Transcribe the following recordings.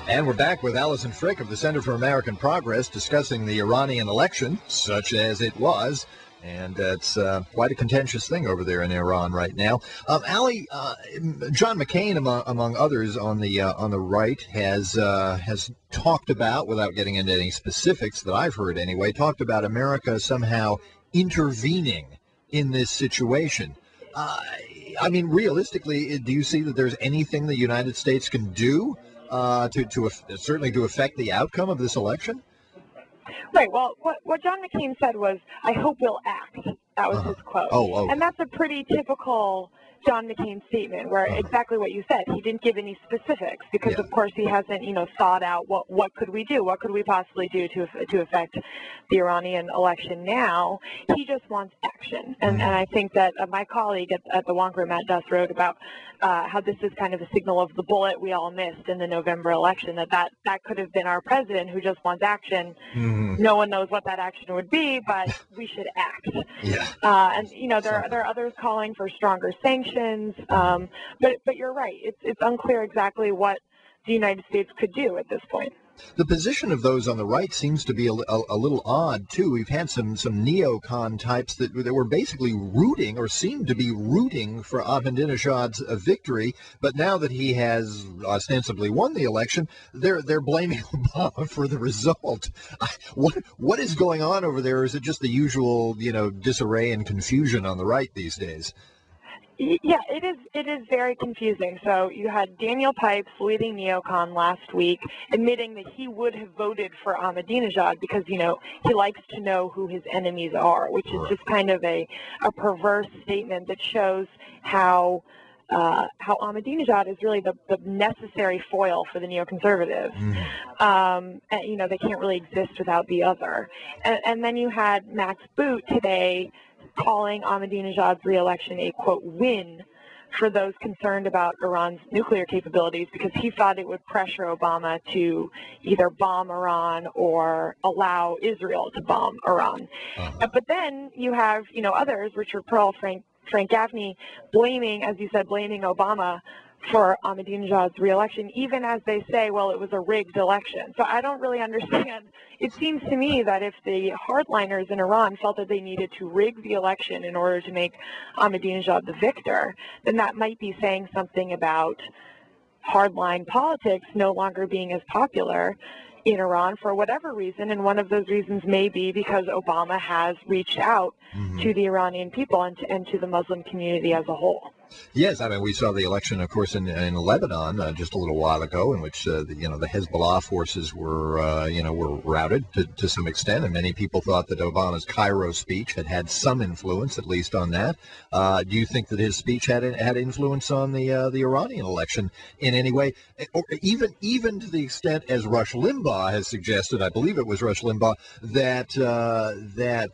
And we're back with Allison Frick of the Center for American Progress discussing the Iranian election, such as it was. And it's quite a contentious thing over there in Iran right now. Allie, John McCain, among others on the right, has talked about, without getting into any specifics that I've heard anyway, talked about America somehow intervening in this situation. I mean, realistically, do you see that there's anything the United States can do certainly to affect the outcome of this election? Right. Well, what John McCain said was, "I hope we'll act." That was his quote. Oh. And that's a pretty typical John McCain statement, where exactly what you said. He didn't give any specifics because, of course, he hasn't, thought out what could we do, what could we possibly do to affect the Iranian election now. He just wants action, and I think that my colleague at the Wonk Room, Matt Duss, wrote about how this is kind of a signal of the bullet we all missed in the November election. That could have been our president who just wants action. No one knows what that action would be, but we should act. Yeah. And there are others calling for stronger sanctions. But you're right. It's unclear exactly what the United States could do at this point. The position of those on the right seems to be a little odd, too. We've had some neocon types that were basically rooting, or seemed to be rooting, for Ahmadinejad's victory, but now that he has ostensibly won the election, they're blaming Obama for the result. What is going on over there? Is it just the usual, disarray and confusion on the right these days? Yeah, it is very confusing. So you had Daniel Pipes, leading neocon, last week admitting that he would have voted for Ahmadinejad because, he likes to know who his enemies are, which is just kind of a perverse statement that shows how Ahmadinejad is really the necessary foil for the neoconservatives. And, they can't really exist without the other. And then you had Max Boot today calling Ahmadinejad's re-election a, quote, win for those concerned about Iran's nuclear capabilities, because he thought it would pressure Obama to either bomb Iran or allow Israel to bomb Iran. But then you have, others, Richard Pearl, Frank Gaffney, blaming Obama for Ahmadinejad's re-election, even as they say, well, it was a rigged election. So I don't really understand. It seems to me that if the hardliners in Iran felt that they needed to rig the election in order to make Ahmadinejad the victor, then that might be saying something about hardline politics no longer being as popular in Iran for whatever reason, and one of those reasons may be because Obama has reached out to the Iranian people and to the Muslim community as a whole. Yes, I mean, we saw the election, of course, in Lebanon just a little while ago, in which the Hezbollah forces were routed to some extent, and many people thought that Obama's Cairo speech had some influence, at least on that. Do you think that his speech had influence on the Iranian election in any way, or even to the extent, as Rush Limbaugh has suggested? I believe it was Rush Limbaugh that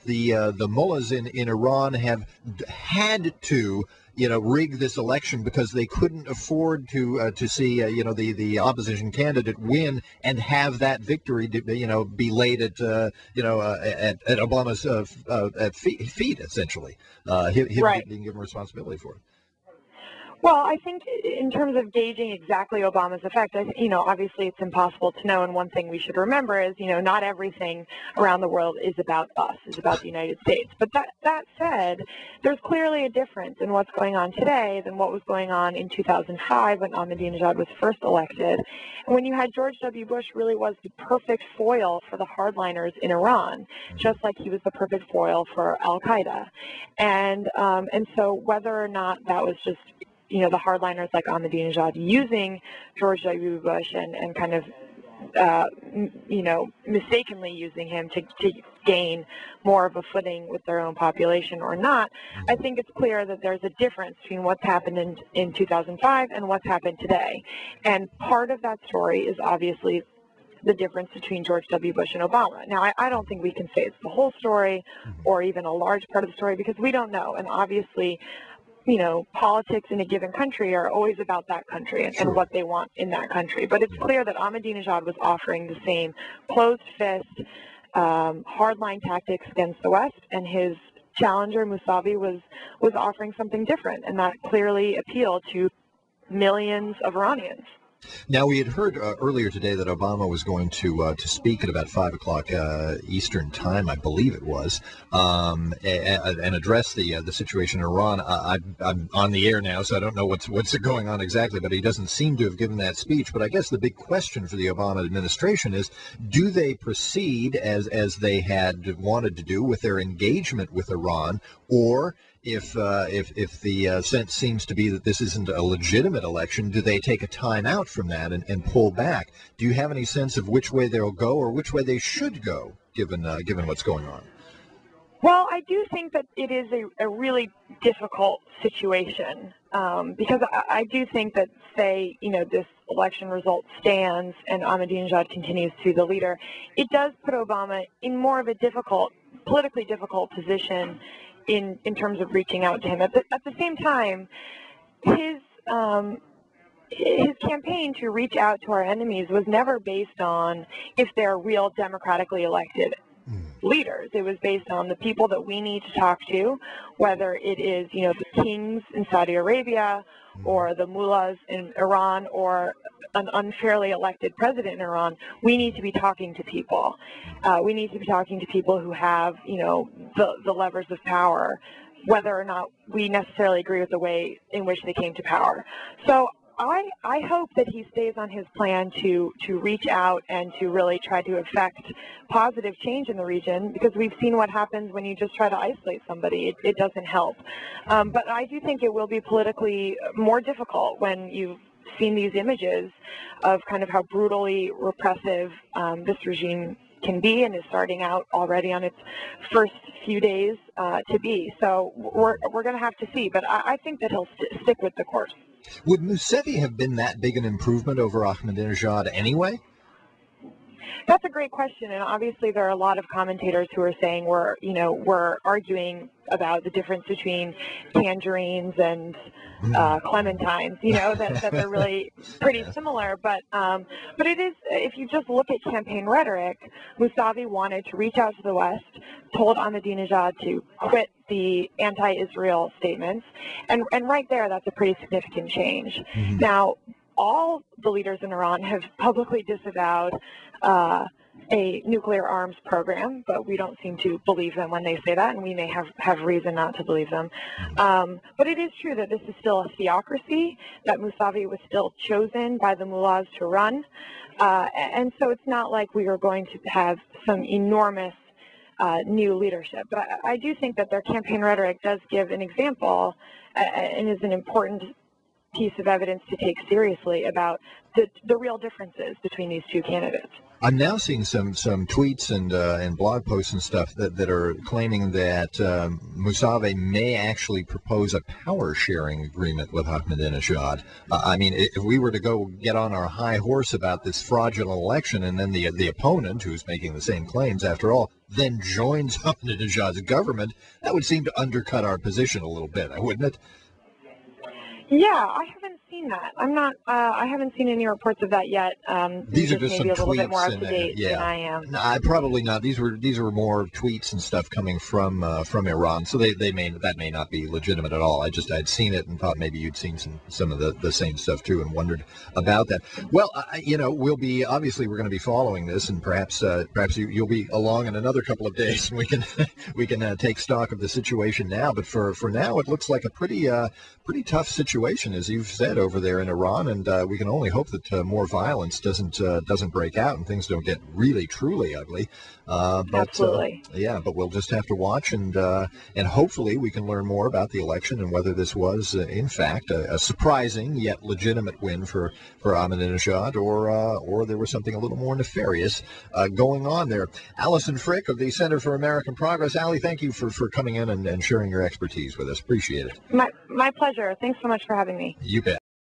the mullahs in Iran have had to rig this election because they couldn't afford to see the opposition candidate win and have that victory be laid at Obama's feet essentially, him being given responsibility for it. Well, I think in terms of gauging exactly Obama's effect, obviously it's impossible to know. And one thing we should remember is, not everything around the world is about us, is about the United States. But that said, there's clearly a difference in what's going on today than what was going on in 2005 when Ahmadinejad was first elected. And when you had George W. Bush really was the perfect foil for the hardliners in Iran, just like he was the perfect foil for al-Qaeda. And so whether or not that was just the hardliners like Ahmadinejad using George W. Bush and kind of, mistakenly using him to gain more of a footing with their own population or not, I think it's clear that there's a difference between what's happened in 2005 and what's happened today. And part of that story is obviously the difference between George W. Bush and Obama. Now, I don't think we can say it's the whole story or even a large part of the story because we don't know. And obviously, politics in a given country are always about that country and what they want in that country. But it's clear that Ahmadinejad was offering the same closed fist, hardline tactics against the West, and his challenger, Mousavi, was offering something different. And that clearly appealed to millions of Iranians. Now, we had heard earlier today that Obama was going to speak at about 5 o'clock Eastern time, I believe it was, and address the situation in Iran. I'm on the air now, so I don't know what's going on exactly, but he doesn't seem to have given that speech. But I guess the big question for the Obama administration is, do they proceed as they had wanted to do with their engagement with Iran, or if the sense seems to be that this isn't a legitimate election, do they take a time out from that and pull back? Do you have any sense of which way they'll go or which way they should go, given what's going on? Well, I do think that it is a really difficult situation because I do think that, say, this election result stands and Ahmadinejad continues to be the leader, it does put Obama in more of a politically difficult position in terms of reaching out to him. At the same time, his campaign to reach out to our enemies was never based on if they're real democratically elected leaders. It was based on the people that we need to talk to, whether it is, the kings in Saudi Arabia or the mullahs in Iran or an unfairly elected president in Iran. We need to be talking to people. We need to be talking to people who have, the levers of power, whether or not we necessarily agree with the way in which they came to power. So I hope that he stays on his plan to reach out and to really try to affect positive change in the region, because we've seen what happens when you just try to isolate somebody. It doesn't help. But I do think it will be politically more difficult when you've seen these images of kind of how brutally repressive this regime can be and is starting out already on its first few days to be. So we're going to have to see. But I think that he'll stick with the course. Would Mousavi have been that big an improvement over Ahmadinejad anyway? That's a great question, and obviously there are a lot of commentators who are saying we're arguing about the difference between tangerines and clementines. That they're really pretty similar. But it is, if you just look at campaign rhetoric, Mousavi wanted to reach out to the West, told Ahmadinejad to quit the anti-Israel statements, and right there, that's a pretty significant change. Mm-hmm. Now, all the leaders in Iran have publicly disavowed a nuclear arms program, but we don't seem to believe them when they say that, and we may have reason not to believe them. But it is true that this is still a theocracy, that Mousavi was still chosen by the mullahs to run, and so it's not like we are going to have some enormous new leadership. But I do think that their campaign rhetoric does give an example and is an important piece of evidence to take seriously about the real differences between these two candidates. I'm now seeing some tweets and blog posts and stuff that are claiming that Mousavi may actually propose a power-sharing agreement with Ahmadinejad. I mean, if we were to go get on our high horse about this fraudulent election, and then the opponent, who's making the same claims after all, then joins Ahmadinejad's government, that would seem to undercut our position a little bit, wouldn't it? Yeah, I haven't seen that. I haven't seen any reports of that yet. These are just maybe some a little tweets bit more up to date than I am. No, probably not. These were more tweets and stuff coming from Iran, so that may not be legitimate at all. I'd seen it and thought maybe you'd seen some of the same stuff too, and wondered about that. Well, we're going to be following this, and perhaps you'll be along in another couple of days, and we can take stock of the situation now. But for now, it looks like a pretty tough situation, as you've said, over there in Iran, and we can only hope that more violence doesn't break out and things don't get really truly ugly. Absolutely. But we'll just have to watch, and hopefully we can learn more about the election and whether this was in fact a surprising yet legitimate win for Ahmadinejad, or there was something a little more nefarious going on there. Allison Frick of the Center for American Progress. Allie, thank you for coming in and sharing your expertise with us. Appreciate it. My pleasure. Thanks so much for having me. You bet.